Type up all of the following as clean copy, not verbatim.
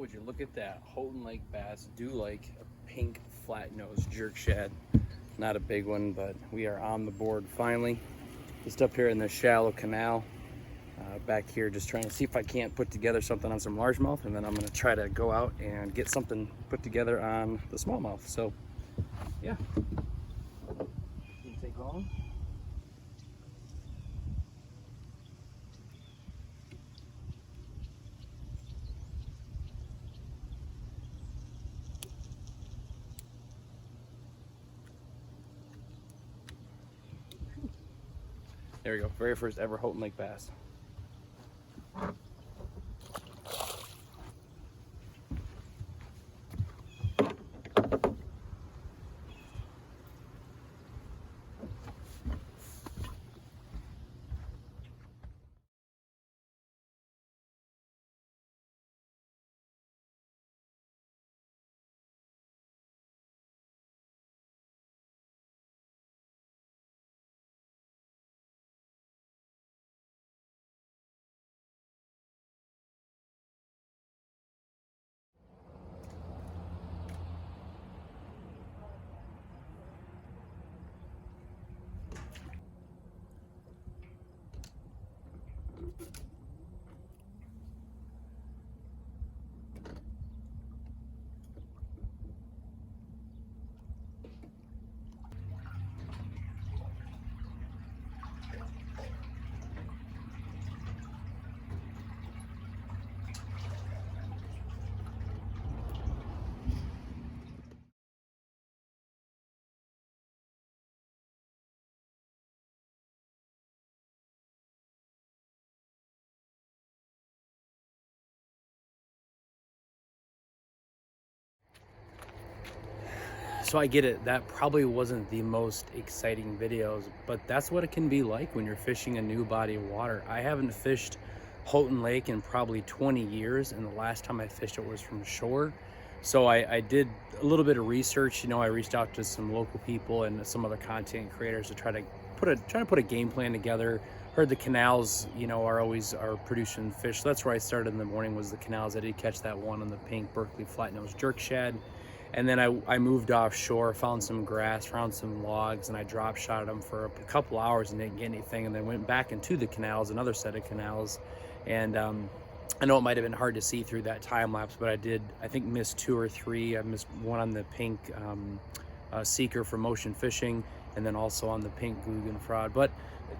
would you look at that? Houghton Lake bass do like a pink flat-nosed jerk shad. Not a big one, but we are on the board finally. Just up here in the shallow canal. Back here just trying to see if I can't put together something on some largemouth, and then I'm going to try to go out and get something put together on the smallmouth. So yeah, didn't take long. There we go, very first ever Houghton Lake bass. So I get it, that probably wasn't the most exciting videos, but that's what it can be like when you're fishing a new body of water. I haven't fished Houghton Lake in probably 20 years, and the last time I fished it was from shore. So I did a little bit of research. I reached out to some local people and some other content creators to try to put a game plan together. Heard the canals, are producing fish. So that's where I started in the morning, was the canals. I did catch that one on the pink Berkeley flat-nosed jerk shad. And then I moved offshore, found some grass, found some logs, and I drop shot them for a couple hours and didn't get anything. And then went back into the canals, another set of canals. And I know it might have been hard to see through that time lapse, but I think missed 2 or 3. I missed one on the pink seeker for motion fishing, and then also on the pink Guggen fraud. But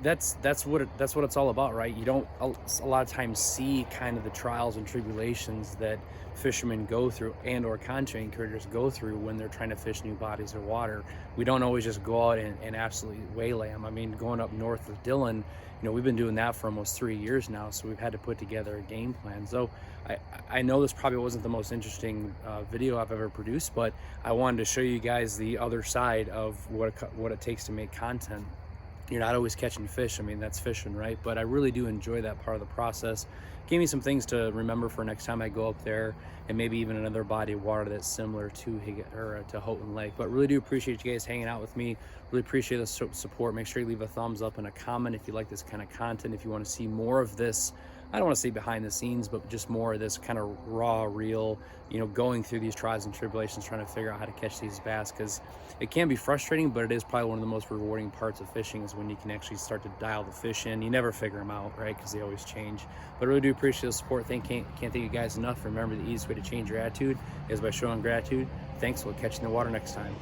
that's what it's all about, right? You don't a lot of times see kind of the trials and tribulations that fishermen go through and or content creators go through when they're trying to fish new bodies of water. We don't always just go out and absolutely waylay them. I mean, going up north with Dylan, we've been doing that for almost 3 years now, so we've had to put together a game plan. So I know this probably wasn't the most interesting video I've ever produced, but I wanted to show you guys the other side of what it takes to make content. You're not always catching fish. I mean, that's fishing, right? But I really do enjoy that part of the process. Gave me some things to remember for next time I go up there, and maybe even another body of water that's similar to Houghton Lake. But really do appreciate you guys hanging out with me. Really appreciate the support. Make sure you leave a thumbs up and a comment if you like this kind of content. If you want to see more of this, I don't want to say behind the scenes, but just more of this kind of raw, real, going through these trials and tribulations, trying to figure out how to catch these bass, because it can be frustrating, but it is probably one of the most rewarding parts of fishing, is when you can actually start to dial the fish in. You never figure them out, right? Because they always change. But I really do appreciate the support. Can't thank you guys enough. Remember, the easiest way to change your attitude is by showing gratitude. Thanks. We'll catch you in the water next time.